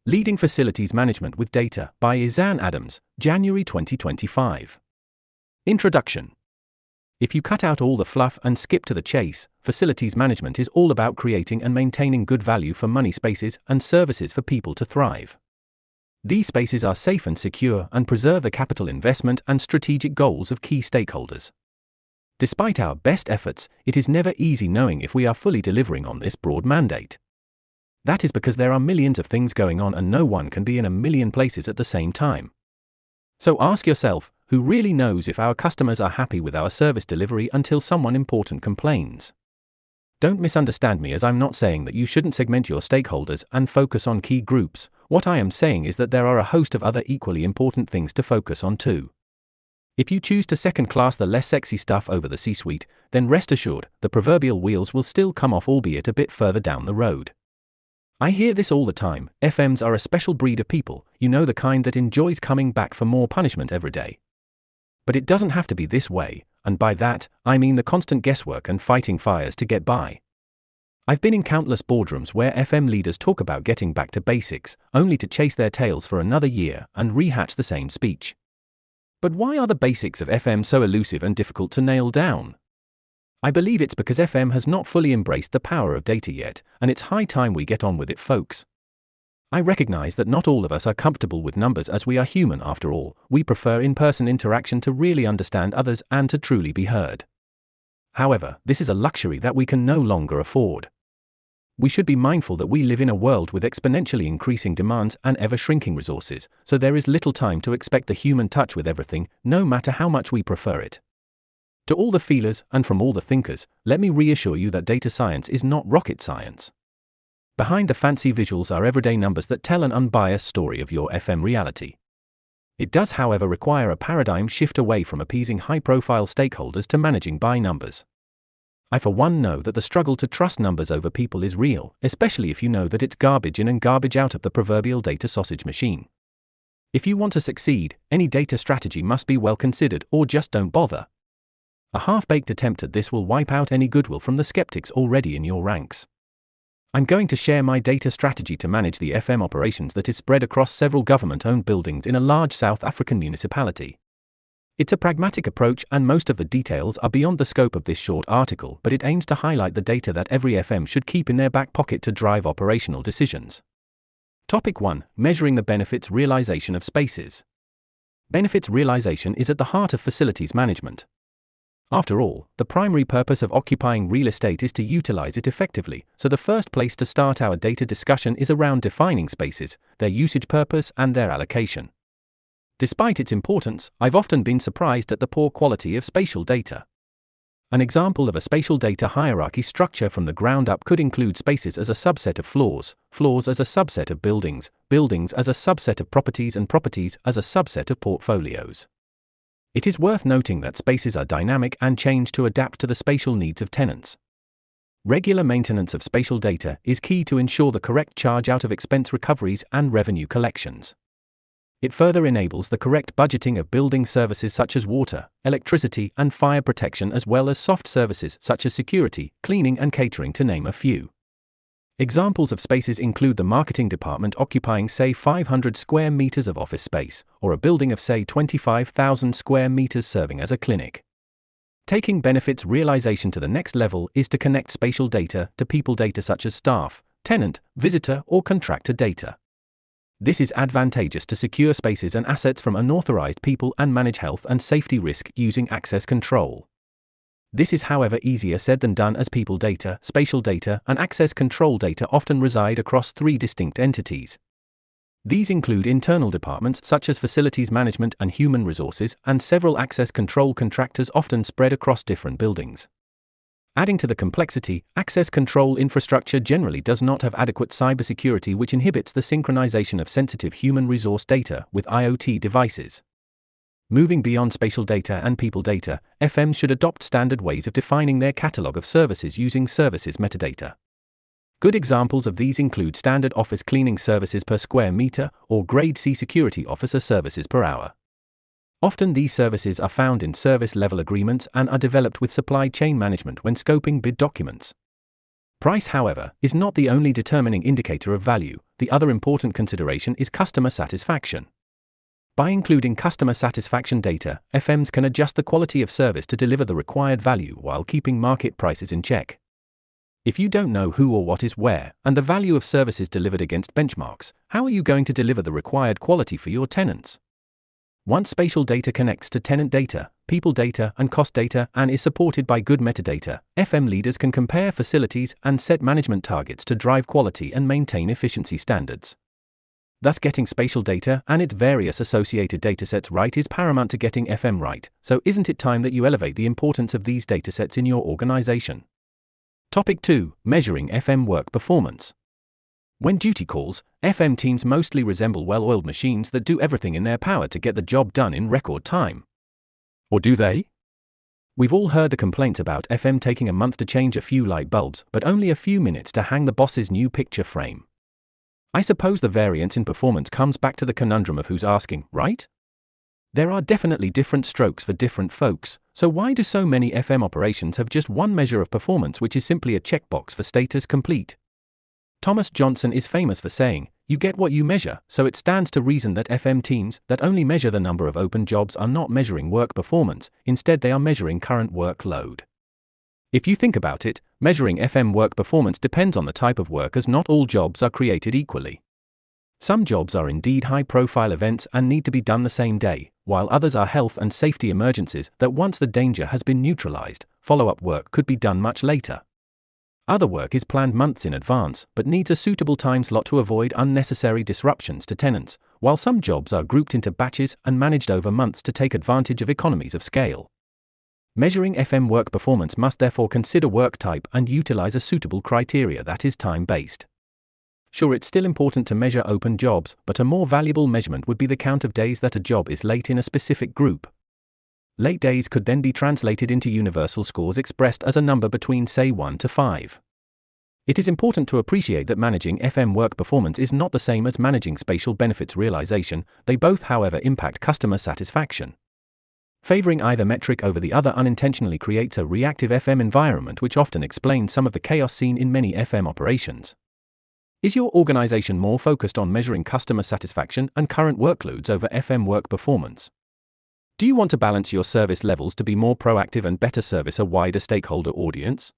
Leading Facilities Management with Data by Izan Adams, January 2025. Introduction. If you cut out all the fluff and skip to the chase, facilities management is all about creating and maintaining good value for money spaces and services for people to thrive. These spaces are safe and secure and preserve the capital investment and strategic goals of key stakeholders. Despite our best efforts, it is never easy knowing if we are fully delivering on this broad mandate. That is because there are millions of things going on and no one can be in a million places at the same time. So ask yourself, who really knows if our customers are happy with our service delivery until someone important complains? Don't misunderstand me, as I'm not saying that you shouldn't segment your stakeholders and focus on key groups. What I am saying is that there are a host of other equally important things to focus on too. If you choose to second-class the less sexy stuff over the C-suite, then rest assured, the proverbial wheels will still come off, albeit a bit further down the road. I hear this all the time. FMs are a special breed of people, the kind that enjoys coming back for more punishment every day. But it doesn't have to be this way, and by that, I mean the constant guesswork and fighting fires to get by. I've been in countless boardrooms where FM leaders talk about getting back to basics, only to chase their tails for another year and rehatch the same speech. But why are the basics of FM so elusive and difficult to nail down? I believe it's because FM has not fully embraced the power of data yet, and it's high time we get on with it, folks. I recognize that not all of us are comfortable with numbers, as we are human after all. We prefer in-person interaction to really understand others and to truly be heard. However, this is a luxury that we can no longer afford. We should be mindful that we live in a world with exponentially increasing demands and ever-shrinking resources, so there is little time to expect the human touch with everything, no matter how much we prefer it. To all the feelers, and from all the thinkers, let me reassure you that data science is not rocket science. Behind the fancy visuals are everyday numbers that tell an unbiased story of your FM reality. It does, however, require a paradigm shift away from appeasing high-profile stakeholders to managing by numbers. I for one know that the struggle to trust numbers over people is real, especially if you know that it's garbage in and garbage out of the proverbial data sausage machine. If you want to succeed, any data strategy must be well considered, or just don't bother. A half-baked attempt at this will wipe out any goodwill from the skeptics already in your ranks. I'm going to share my data strategy to manage the FM operations that is spread across several government-owned buildings in a large South African municipality. It's a pragmatic approach, and most of the details are beyond the scope of this short article, but it aims to highlight the data that every FM should keep in their back pocket to drive operational decisions. Topic 1. Measuring the benefits realization of spaces. Benefits realization is at the heart of facilities management. After all, the primary purpose of occupying real estate is to utilize it effectively, so the first place to start our data discussion is around defining spaces, their usage purpose and their allocation. Despite its importance, I've often been surprised at the poor quality of spatial data. An example of a spatial data hierarchy structure from the ground up could include spaces as a subset of floors, floors as a subset of buildings, buildings as a subset of properties, and properties as a subset of portfolios. It is worth noting that spaces are dynamic and change to adapt to the spatial needs of tenants. Regular maintenance of spatial data is key to ensure the correct charge out of expense recoveries and revenue collections. It further enables the correct budgeting of building services such as water, electricity, and fire protection, as well as soft services such as security, cleaning, and catering, to name a few. Examples of spaces include the marketing department occupying, say, 500 square meters of office space, or a building of, say, 25,000 square meters serving as a clinic. Taking benefits realization to the next level is to connect spatial data to people data such as staff, tenant, visitor, or contractor data. This is advantageous to secure spaces and assets from unauthorized people and manage health and safety risk using access control. This is, however, easier said than done, as people data, spatial data, and access control data often reside across three distinct entities. These include internal departments such as facilities management and human resources, and several access control contractors often spread across different buildings. Adding to the complexity, access control infrastructure generally does not have adequate cybersecurity, which inhibits the synchronization of sensitive human resource data with IoT devices. Moving beyond spatial data and people data, FMs should adopt standard ways of defining their catalog of services using services metadata. Good examples of these include standard office cleaning services per square meter, or Grade C security officer services per hour. Often these services are found in service level agreements and are developed with supply chain management when scoping bid documents. Price, however, is not the only determining indicator of value. The other important consideration is customer satisfaction. By including customer satisfaction data, FMs can adjust the quality of service to deliver the required value while keeping market prices in check. If you don't know who or what is where, and the value of services delivered against benchmarks, how are you going to deliver the required quality for your tenants? Once spatial data connects to tenant data, people data, and cost data, and is supported by good metadata, FM leaders can compare facilities and set management targets to drive quality and maintain efficiency standards. Thus, getting spatial data and its various associated datasets right is paramount to getting FM right. So isn't it time that you elevate the importance of these datasets in your organization? Topic 2. Measuring FM work performance. When duty calls, FM teams mostly resemble well-oiled machines that do everything in their power to get the job done in record time. Or do they? We've all heard the complaints about FM taking a month to change a few light bulbs, but only a few minutes to hang the boss's new picture frame. I suppose the variance in performance comes back to the conundrum of who's asking, right? There are definitely different strokes for different folks, so why do so many FM operations have just one measure of performance, which is simply a checkbox for status complete? Thomas Johnson is famous for saying, "You get what you measure," so it stands to reason that FM teams that only measure the number of open jobs are not measuring work performance, instead they are measuring current workload. If you think about it, measuring FM work performance depends on the type of work, as not all jobs are created equally. Some jobs are indeed high-profile events and need to be done the same day, while others are health and safety emergencies that once the danger has been neutralized, follow-up work could be done much later. Other work is planned months in advance, but needs a suitable time slot to avoid unnecessary disruptions to tenants, while some jobs are grouped into batches and managed over months to take advantage of economies of scale. Measuring FM work performance must therefore consider work type and utilize a suitable criteria that is time-based. Sure, it's still important to measure open jobs, but a more valuable measurement would be the count of days that a job is late in a specific group. Late days could then be translated into universal scores expressed as a number between, say, 1 to 5. It is important to appreciate that managing FM work performance is not the same as managing spatial benefits realization. They both, however, impact customer satisfaction. Favoring either metric over the other unintentionally creates a reactive FM environment, which often explains some of the chaos seen in many FM operations. Is your organization more focused on measuring customer satisfaction and current workloads over FM work performance? Do you want to balance your service levels to be more proactive and better service a wider stakeholder audience?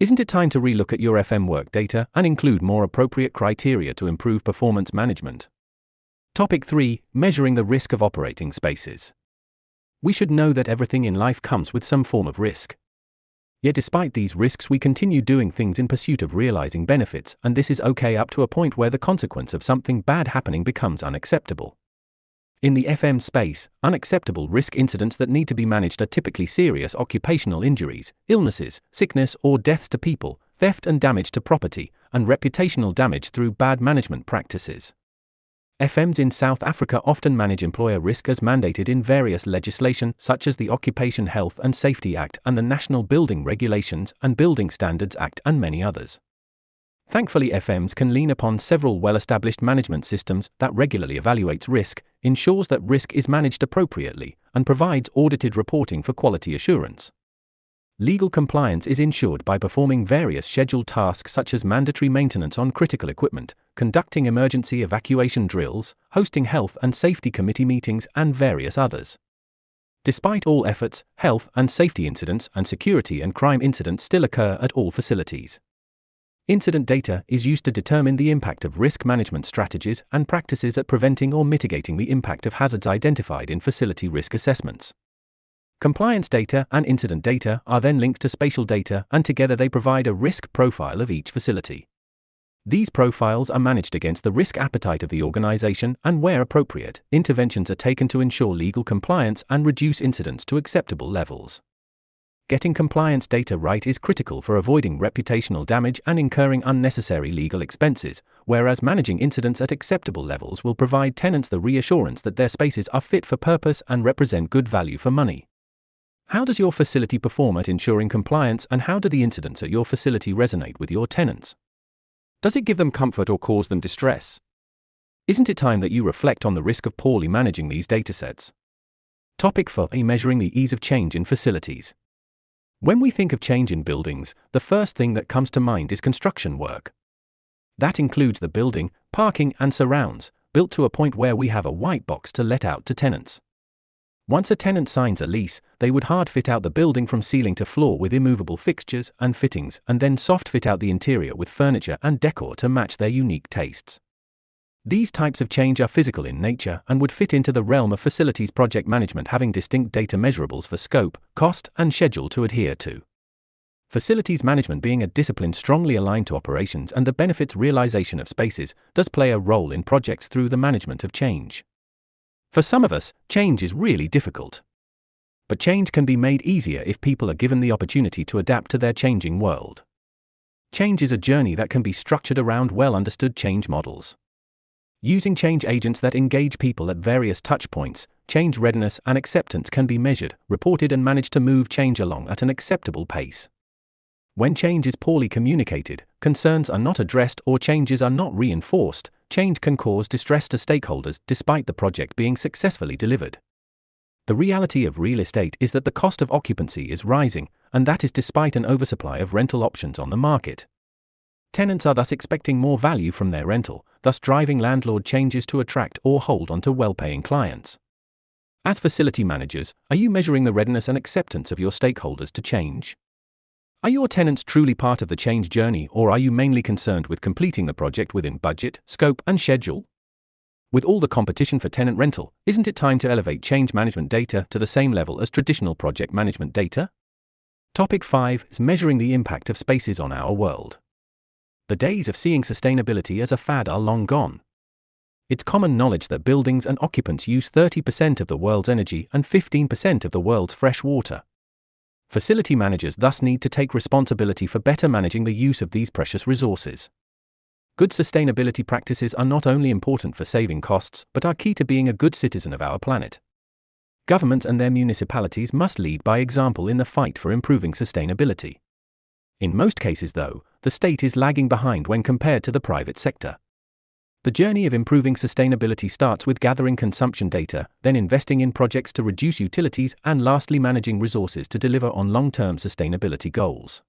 Isn't it time to relook at your FM work data and include more appropriate criteria to improve performance management? Topic 3. Measuring the risk of operating spaces. We should know that everything in life comes with some form of risk. Yet despite these risks, we continue doing things in pursuit of realizing benefits, and this is okay up to a point where the consequence of something bad happening becomes unacceptable. In the FM space, unacceptable risk incidents that need to be managed are typically serious occupational injuries, illnesses, sickness or deaths to people, theft and damage to property, and reputational damage through bad management practices. FMs in South Africa often manage employer risk as mandated in various legislation such as the Occupation Health and Safety Act and the National Building Regulations and Building Standards Act and many others. Thankfully, FMs can lean upon several well-established management systems that regularly evaluates risk, ensures that risk is managed appropriately, and provides audited reporting for quality assurance. Legal compliance is ensured by performing various scheduled tasks such as mandatory maintenance on critical equipment, conducting emergency evacuation drills, hosting health and safety committee meetings, and various others. Despite all efforts, health and safety incidents and security and crime incidents still occur at all facilities. Incident data is used to determine the impact of risk management strategies and practices at preventing or mitigating the impact of hazards identified in facility risk assessments. Compliance data and incident data are then linked to spatial data, and together they provide a risk profile of each facility. These profiles are managed against the risk appetite of the organization, and where appropriate, interventions are taken to ensure legal compliance and reduce incidents to acceptable levels. Getting compliance data right is critical for avoiding reputational damage and incurring unnecessary legal expenses, whereas managing incidents at acceptable levels will provide tenants the reassurance that their spaces are fit for purpose and represent good value for money. How does your facility perform at ensuring compliance, and how do the incidents at your facility resonate with your tenants? Does it give them comfort or cause them distress? Isn't it time that you reflect on the risk of poorly managing these datasets? Topic 4. Measuring the ease of change in facilities. When we think of change in buildings, the first thing that comes to mind is construction work. That includes the building, parking, and surrounds, built to a point where we have a white box to let out to tenants. Once a tenant signs a lease, they would hard fit out the building from ceiling to floor with immovable fixtures and fittings, and then soft fit out the interior with furniture and decor to match their unique tastes. These types of change are physical in nature and would fit into the realm of facilities project management, having distinct data measurables for scope, cost, and schedule to adhere to. Facilities management, being a discipline strongly aligned to operations and the benefits realization of spaces, does play a role in projects through the management of change. For some of us, change is really difficult. But change can be made easier if people are given the opportunity to adapt to their changing world. Change is a journey that can be structured around well-understood change models. Using change agents that engage people at various touch points, change readiness and acceptance can be measured, reported, and managed to move change along at an acceptable pace. When change is poorly communicated, concerns are not addressed, or changes are not reinforced, change can cause distress to stakeholders despite the project being successfully delivered. The reality of real estate is that the cost of occupancy is rising, and that is despite an oversupply of rental options on the market. Tenants are thus expecting more value from their rental, thus driving landlord changes to attract or hold onto well-paying clients. As facility managers, are you measuring the readiness and acceptance of your stakeholders to change? Are your tenants truly part of the change journey, or are you mainly concerned with completing the project within budget, scope, and schedule? With all the competition for tenant rental, isn't it time to elevate change management data to the same level as traditional project management data? Topic 5 is measuring the impact of spaces on our world. The days of seeing sustainability as a fad are long gone. It's common knowledge that buildings and occupants use 30% of the world's energy and 15% of the world's fresh water. Facility managers thus need to take responsibility for better managing the use of these precious resources. Good sustainability practices are not only important for saving costs, but are key to being a good citizen of our planet. Governments and their municipalities must lead by example in the fight for improving sustainability. In most cases, though, the state is lagging behind when compared to the private sector. The journey of improving sustainability starts with gathering consumption data, then investing in projects to reduce utilities, and lastly managing resources to deliver on long-term sustainability goals.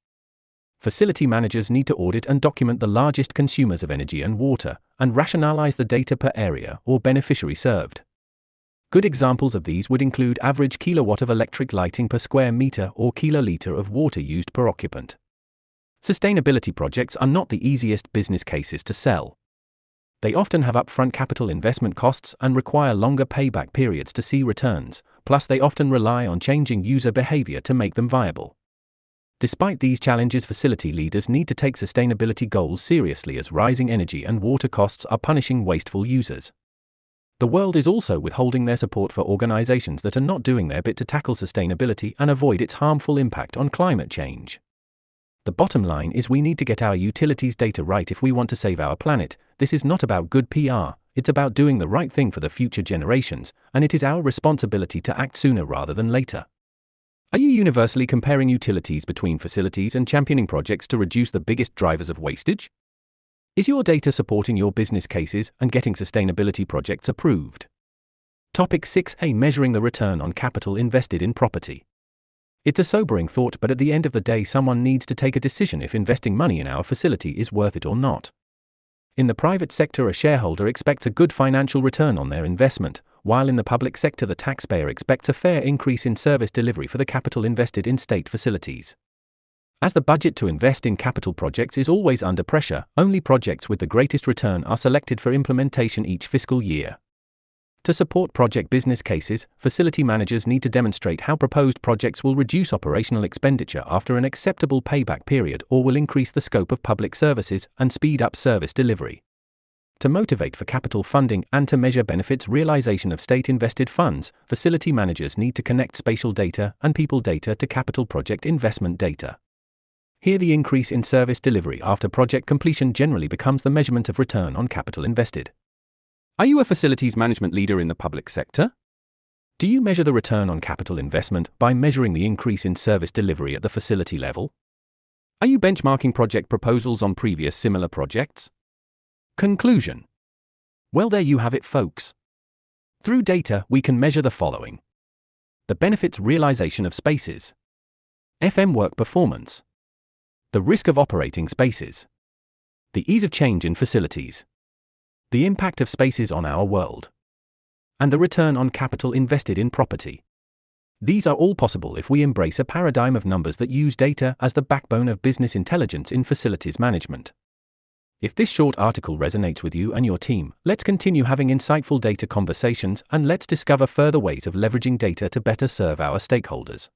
Facility managers need to audit and document the largest consumers of energy and water, and rationalize the data per area or beneficiary served. Good examples of these would include average kilowatt of electric lighting per square meter or kiloliter of water used per occupant. Sustainability projects are not the easiest business cases to sell. They often have upfront capital investment costs and require longer payback periods to see returns, plus they often rely on changing user behavior to make them viable. Despite these challenges, facility leaders need to take sustainability goals seriously, as rising energy and water costs are punishing wasteful users. The world is also withholding their support for organizations that are not doing their bit to tackle sustainability and avoid its harmful impact on climate change. The bottom line is we need to get our utilities data right if we want to save our planet. This is not about good PR, it's about doing the right thing for the future generations, and it is our responsibility to act sooner rather than later. Are you universally comparing utilities between facilities and championing projects to reduce the biggest drivers of wastage? Is your data supporting your business cases and getting sustainability projects approved? Topic 6a: measuring the return on capital invested in property. It's a sobering thought, but at the end of the day, someone needs to take a decision if investing money in our facility is worth it or not. In the private sector, a shareholder expects a good financial return on their investment, while in the public sector, the taxpayer expects a fair increase in service delivery for the capital invested in state facilities. As the budget to invest in capital projects is always under pressure, only projects with the greatest return are selected for implementation each fiscal year. To support project business cases, facility managers need to demonstrate how proposed projects will reduce operational expenditure after an acceptable payback period, or will increase the scope of public services and speed up service delivery. To motivate for capital funding and to measure benefits realization of state-invested funds, facility managers need to connect spatial data and people data to capital project investment data. Here, the increase in service delivery after project completion generally becomes the measurement of return on capital invested. Are you a facilities management leader in the public sector? Do you measure the return on capital investment by measuring the increase in service delivery at the facility level? Are you benchmarking project proposals on previous similar projects? Conclusion. Well, there you have it, folks. Through data, we can measure the following: the benefits realization of spaces, FM work performance. The risk of operating spaces. The ease of change in facilities. The impact of spaces on our world. And the return on capital invested in property. These are all possible if we embrace a paradigm of numbers that use data as the backbone of business intelligence in facilities management. If this short article resonates with you and your team, let's continue having insightful data conversations and let's discover further ways of leveraging data to better serve our stakeholders.